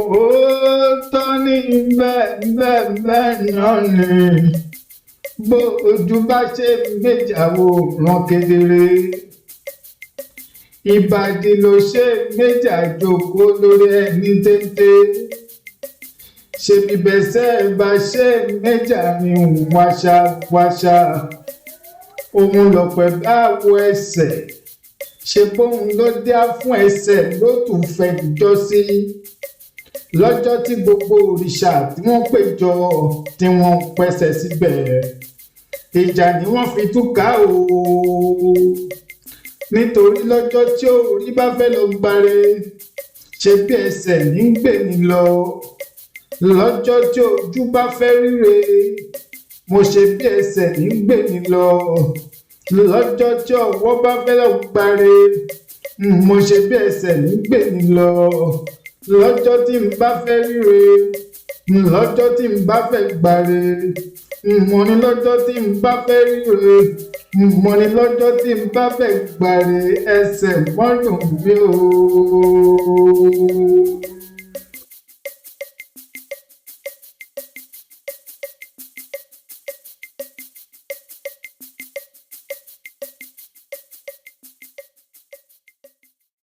òótọ́ ní bẹ́ẹ̀ náà ni bó ojú bá ṣe méjàwó ràn kedere ìbàdí ló ṣe méjà jókòó lórí ẹni téńté ṣebí bẹ́sẹ̀ bá ṣe méjà ní wáṣáwáṣá òun lọ̀pẹ̀ bá wo ẹsẹ̀ ṣe bóun ló dá fún ẹsẹ̀ ló tún fẹ́ jọ sí lọ́jọ́ tí gbogbo òrìṣà tí wọ́n péjọ tí wọ́n pẹ́sẹ̀ síbẹ̀ ìjà ni wọ́n fi túká o nítorí lọ́jọ́ tí orí bá fẹ́ lọ gbáre ṣe bí ẹsẹ̀ ní gbè ní lọ lọ́jọ́ tí ojú bá fẹ́ ríre mo ṣe bí ẹsẹ̀ ní gbè ní lọ lọ́jọ́ tí ọwọ́ bá fẹ́ lọ gbáre mo ṣe bí ẹsẹ̀ ní gbè ní lọ lọ́jọ́ tí n bá fẹ́ ríre lọ́jọ́ tí n bá fẹ́ gbáre mo ní lọ́jọ́ tí n bá fẹ́ ríre mo ní lọ́jọ́ tí n bá fẹ́ gbáre ẹsẹ̀ mọ́dún mi o.